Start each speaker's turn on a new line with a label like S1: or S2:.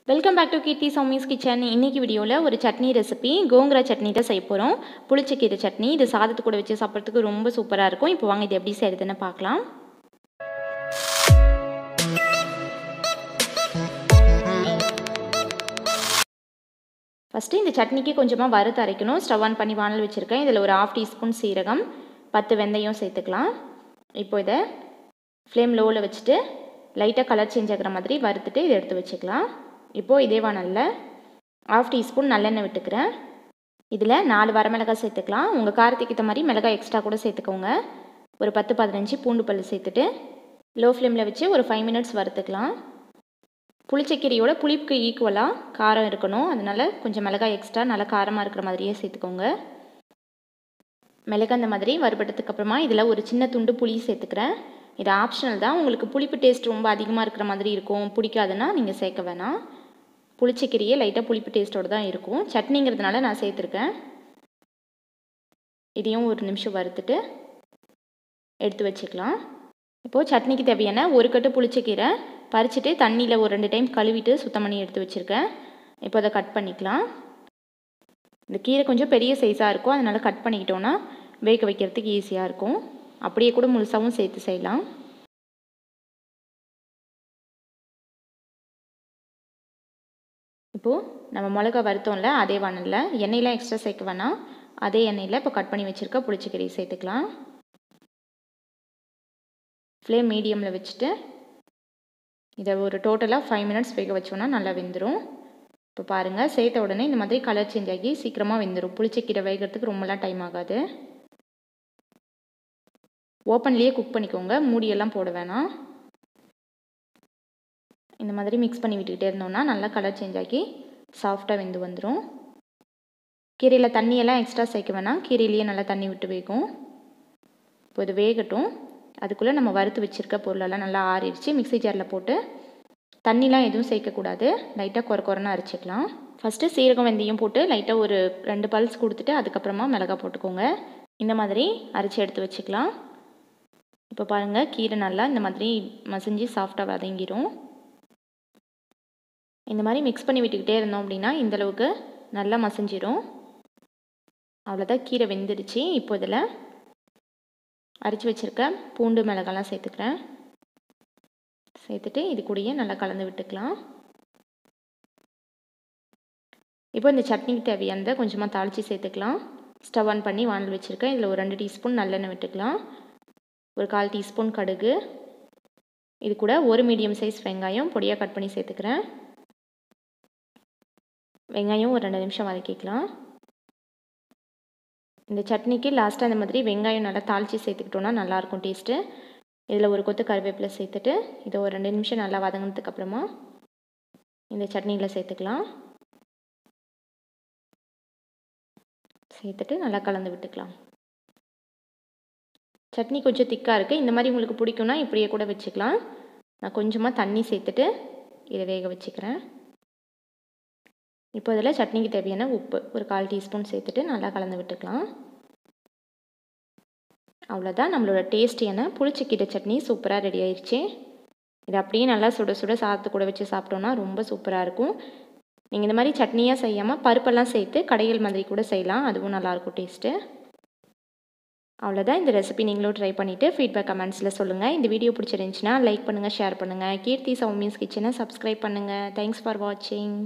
S1: Welcome back to Keerthi Soumi's Kitchen. இன்னைக்கு வீடியோவில் ஒரு சட்னி ரெசிபி கோங்குரா சட்னி தான் செய்ய போகிறோம். புளிச்ச கீரை சட்னி. இது சாதத்து கூட வச்சு சாப்பிட்றதுக்கு ரொம்ப சூப்பராக இருக்கும். இப்போ வாங்க இது எப்படி செய்யறதுன்னு பார்க்கலாம். ஃபஸ்ட்டு இந்த சட்னிக்கு கொஞ்சமாக வறுத்து அரைக்கணும். ஸ்டவ் ஆன் பண்ணி வானல் வச்சுருக்கேன். இதில் ஒரு 1/2 டீஸ்பூன் சீரகம், 10 வெந்தயம் சேர்த்துக்கலாம். இப்போ இதை ஃப்ளேம் லோவில் வச்சுட்டு லைட்டாக கலர் சேஞ்ச் ஆகிற மாதிரி வறுத்துட்டு இதை எடுத்து வச்சுக்கலாம். இப்போது இதே வானலில் 1/2 டீஸ்பூன் நல்லெண்ணெய் விட்டுக்கிறேன். இதில் 4 வரமிளகாய் சேர்த்துக்கலாம். உங்கள் காரத்துக்கு ஏற்ற மாதிரி மிளகாய் எக்ஸ்ட்ரா கூட சேர்த்துக்கோங்க. ஒரு 10-15 பூண்டு பல் சேர்த்துட்டு லோ ஃப்ளேமில் வச்சு ஒரு 5 மினிட்ஸ் வறுத்துக்கலாம். புளிச்சக்கீரையோட புளிப்புக்கு ஈக்குவலாக காரம் இருக்கணும். அதனால் கொஞ்சம் மிளகாய் எக்ஸ்ட்ரா நல்லா காரமாக இருக்கிற மாதிரியே சேர்த்துக்கோங்க. மிளகாய் அந்த மாதிரி வறுபட்டதுக்கு அப்புறமா இதில் ஒரு சின்ன துண்டு புளி சேர்த்துக்கிறேன். இது ஆப்ஷனல் தான். உங்களுக்கு புளிப்பு டேஸ்ட் ரொம்ப அதிகமாக இருக்கிற மாதிரி இருக்கும், பிடிக்காதுன்னா நீங்கள் சேர்க்க வேணாம். புளிச்சக்கீரையே லைட்டாக புளிப்பு டேஸ்ட்டோடு தான் இருக்கும். சட்னிங்கிறதுனால நான் சேர்த்துருக்கேன். இதையும் ஒரு நிமிஷம் வறுத்துட்டு எடுத்து வச்சுக்கலாம். இப்போது சட்னிக்கு தேவையான ஒரு கட்டு புளிச்சக்கீரை பறிச்சுட்டு தண்ணியில் ஒரு 2 டைம் கழுவிட்டு சுத்தம் பண்ணி எடுத்து வச்சுருக்கேன். இப்போ அதை கட் பண்ணிக்கலாம். இந்த கீரை கொஞ்சம் பெரிய சைஸாக இருக்கும், அதனால் கட் பண்ணிக்கிட்டோன்னா வேக வைக்கிறதுக்கு ஈஸியாக இருக்கும். அப்படியே கூட முழுசாகவும் சேர்த்து செய்யலாம். இப்போது நம்ம மிளகா வறுத்தோம்ல, அதே வானலில் எண்ணெயெலாம் எக்ஸ்ட்ரா சேர்க்க வேணாம். அதே எண்ணெயில் இப்போ கட் பண்ணி வச்சுருக்க புளிச்சக்கீரையை சேர்த்துக்கலாம். ஃப்ளேம் மீடியமில் வச்சுட்டு இதை ஒரு டோட்டலாக 5 மினிட்ஸ் வேக வச்சோன்னா நல்லா வெந்துடும். இப்போ பாருங்கள், சேர்த்த உடனே இந்த மாதிரி கலர் சேஞ்ச் ஆகி சீக்கிரமாக வெந்துடும். புளிச்சக்கீரை வேகிறதுக்கு ரொம்பலாம் டைம் ஆகாது. ஓப்பன்லேயே குக் பண்ணிக்கோங்க, மூடியெல்லாம் போட வேணாம். இந்த மாதிரி மிக்ஸ் பண்ணி விட்டுக்கிட்டே இருந்தோம்னா நல்லா கலர் சேஞ்ச் ஆகி சாஃப்டாக வெந்து வந்துடும். கீரையில் தண்ணியெல்லாம் எக்ஸ்ட்ரா சேர்க்க வேணாம், கீரையிலேயே நல்லா தண்ணி விட்டு வேகும். இப்போ இது வேகட்டும். அதுக்குள்ளே நம்ம வறுத்து வச்சுருக்க பொருளெல்லாம் நல்லா ஆறிடுச்சு. மிக்ஸி ஜாரில் போட்டு தண்ணிலாம் எதுவும் சேர்க்கக்கூடாது, லைட்டாக கொரன்னு அரைச்சிக்கலாம். ஃபஸ்ட்டு சீரகம் வெந்தயம் போட்டு லைட்டாக ஒரு 2 பல்ஸ் கொடுத்துட்டு அதுக்கப்புறமா மிளகாய் போட்டுக்கோங்க. இந்த மாதிரி அரைச்சி எடுத்து வச்சுக்கலாம். இப்போ பாருங்கள், கீரை நல்லா இந்த மாதிரி மசிஞ்சு சாஃப்டாக வதங்கிடும். இந்த மாதிரி மிக்ஸ் பண்ணி விட்டுக்கிட்டே இருந்தோம் அப்படின்னா இந்தளவுக்கு நல்லா மசிஞ்சிடும். அவ்வளோதான், கீரை வெந்துடுச்சு. இப்போ இதில் அரைச்சி வச்சுருக்க பூண்டு மிளகாலாம் சேர்த்துக்கிறேன். சேர்த்துட்டு இது கூடயே நல்லா கலந்து விட்டுக்கலாம். இப்போ இந்த சட்னிக்கு தேவையானதை கொஞ்சமாக தாளித்து சேர்த்துக்கலாம். ஸ்டவ் ஆன் பண்ணி வானல் வச்சுருக்கேன். இதில் ஒரு 2 டீஸ்பூன் நல்லெண்ணெய் விட்டுக்கலாம். ஒரு 1/4 டீஸ்பூன் கடுகு, இது கூட ஒரு மீடியம் சைஸ் வெங்காயம் பொடியாக கட் பண்ணி சேர்த்துக்கிறேன். வெங்காயம் ஒரு 2 நிமிஷம் வதக்கிக்கலாம். இந்த சட்னிக்கு லாஸ்ட்டாக இந்த மாதிரி வெங்காயம் நல்லா தாளித்து சேர்த்துக்கிட்டோன்னா நல்லாயிருக்கும் டேஸ்ட்டு. இதில் ஒரு கொத்து கருவேப்பிலை சேர்த்துட்டு இதை ஒரு 2 நிமிஷம் நல்லா வதங்கினதுக்கப்புறமா இந்த சட்னியில் சேர்த்துக்கலாம். சேர்த்துட்டு நல்லா கலந்து விட்டுக்கலாம். சட்னி கொஞ்சம் திக்காக இருக்குது. இந்த மாதிரி உங்களுக்கு பிடிக்கும்னா இப்படியே கூட வச்சுக்கலாம். நான் கொஞ்சமாக தண்ணி சேர்த்துட்டு இதை வேக வச்சுக்கிறேன். இப்போ இதில் சட்னிக்கு தேவையான உப்பு ஒரு 1/4 டீஸ்பூன் சேர்த்துட்டு நல்லா கலந்து விட்டுக்கலாம். அவ்வளோதான், நம்மளோட டேஸ்டியான புளிச்சக்கீரை சட்னி சூப்பராக ரெடி ஆயிடுச்சு. இது அப்படியே நல்லா சுட சுட சாதத்து கூட வச்சு சாப்பிட்டோன்னா ரொம்ப சூப்பராக இருக்கும். நீங்கள் இந்த மாதிரி சட்னியாக செய்யாமல் பருப்பெல்லாம் சேர்த்து கடைகள் மாதிரி கூட செய்யலாம், அதுவும் நல்லாயிருக்கும் டேஸ்ட்டு. அவ்வளோதான், இந்த ரெசிபி நீங்களும் ட்ரை பண்ணிவிட்டு ஃபீட்பேக் கமெண்ட்ஸில் சொல்லுங்கள். இந்த வீடியோ பிடிச்சிருந்துச்சுன்னா லைக் பண்ணுங்கள், ஷேர் பண்ணுங்கள். கீர்த்தி சௌமிஸ் கிச்சனை சப்ஸ்கிரைப் பண்ணுங்கள். தேங்க்ஸ் ஃபார் வாட்சிங்.